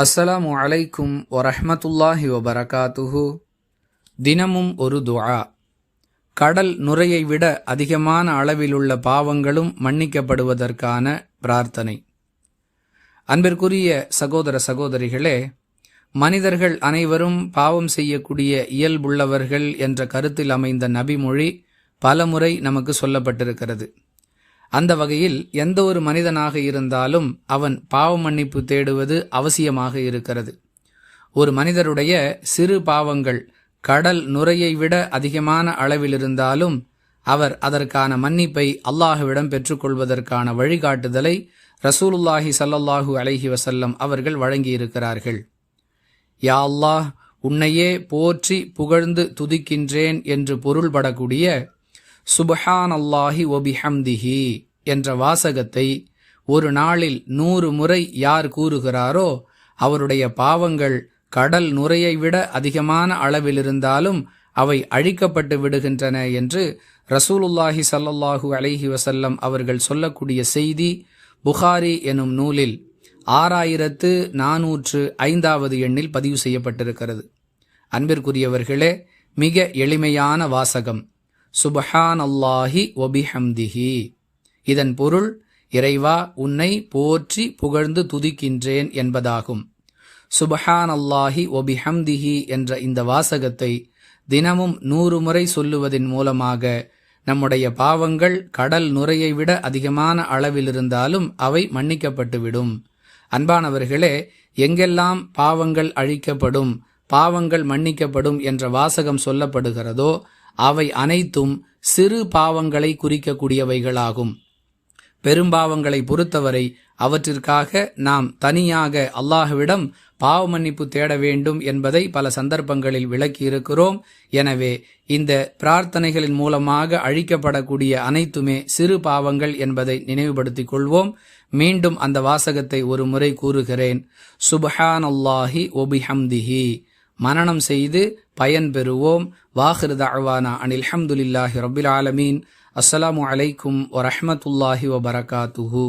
அஸ்ஸலாமு அலைக்கும் வரஹ்மத்துல்லாஹி வபரகாத்துஹு. தினமும் ஒரு துஆ. கடல் நுரையை விட அதிகமான அளவிலுள்ள பாவங்களும் மன்னிக்கப்படுவதற்கான பிரார்த்தனை. அன்பிற்குரிய சகோதர சகோதரிகளே, மனிதர்கள் அனைவரும் பாவம் செய்யக்கூடிய இயல்புள்ளவர்கள் என்ற கருத்தில் அமைந்த நபிமொழி பலமுறை நமக்கு சொல்லப்பட்டிருக்கிறது. அந்த வகையில் எந்த ஒரு மனிதனாக இருந்தாலும் அவன் பாவ மன்னிப்பு தேடுவது அவசியமாக இருக்கிறது. ஒரு மனிதருடைய சிறு பாவங்கள் கடல் நுரையை விட அதிகமான அளவில் இருந்தாலும் அவர் அதற்கான மன்னிப்பை அல்லாஹ்விடம் பெற்றுக்கொள்வதற்கான வழிகாட்டுதலை ரசூலுல்லாஹி ஸல்லல்லாஹு அலைஹி வஸல்லம் அவர்கள் வழங்கியிருக்கிறார்கள். யா அல்லாஹ், உன்னையே போற்றி புகழ்ந்து துதிக்கின்றேன் என்று பொருள்படக்கூடிய சுப்ஹானல்லாஹி வபிஹம்திஹி என்ற வாசகத்தை ஒரு நாளில் 100 முறை யார் கூறுகிறாரோ அவருடைய பாவங்கள் கடல் நுரையை விட அதிகமான அளவில் இருந்தாலும் அவை அழிக்கப்பட்டு விடுகின்றன என்று ரசூலுல்லாஹி ஸல்லல்லாஹு அலைஹி வஸல்லம் அவர்கள் சொல்லக்கூடிய செய்தி புகாரி எனும் நூலில் 6405வது எண்ணில் பதிவு செய்யப்பட்டிருக்கிறது. அன்பிற்குரியவர்களே, மிக எளிமையான வாசகம் சுப்ஹானல்லாஹி வபிஹம்திஹி. இதன் பொருள், இறைவா, உன்னை போற்றி புகழ்ந்து துதிக்கின்றேன் என்பதாகும். சுப்ஹானல்லாஹி வபிஹம்திஹி என்ற இந்த வாசகத்தை தினமும் 100 முறை சொல்லுவதன் மூலமாக நம்முடைய பாவங்கள் கடல் நுரையை விட அதிகமான அளவில் இருந்தாலும் அவை மன்னிக்கப்பட்டுவிடும். அன்பானவர்களே, எங்கெல்லாம் பாவங்கள் அழிக்கப்படும், பாவங்கள் மன்னிக்கப்படும் என்ற வாசகம் சொல்லப்படுகிறதோ அவை அனைத்தும் சிறு பாவங்களை குறிக்கக்கூடியவைகளாகும். பெரும்பாவங்களை பொறுத்தவரை அவற்றிற்காக நாம் தனியாக அல்லாஹ்விடம் பாவ மன்னிப்பு தேட வேண்டும் என்பதை பல சந்தர்ப்பங்களில் விளக்கியிருக்கிறோம். எனவே இந்த பிரார்த்தனைகளின் மூலமாக அழிக்கப்படக்கூடிய அனைத்துமே சிறு பாவங்கள் என்பதை நினைவுபடுத்திக் கொள்வோம். மீண்டும் அந்த வாசகத்தை ஒரு முறை கூறுகிறேன். சுப்ஹானல்லாஹி வபிஹம்திஹி. மனனம் செய்து பயன் பெறுவோம். வாஹிரு தஅவானா அனில் ஹம்துலில்லாஹி ரப்பில் ஆலமீன். அஸ்ஸலாமு அலைக்கும் வரஹ்மத்துல்லாஹி வபரகாத்துஹு.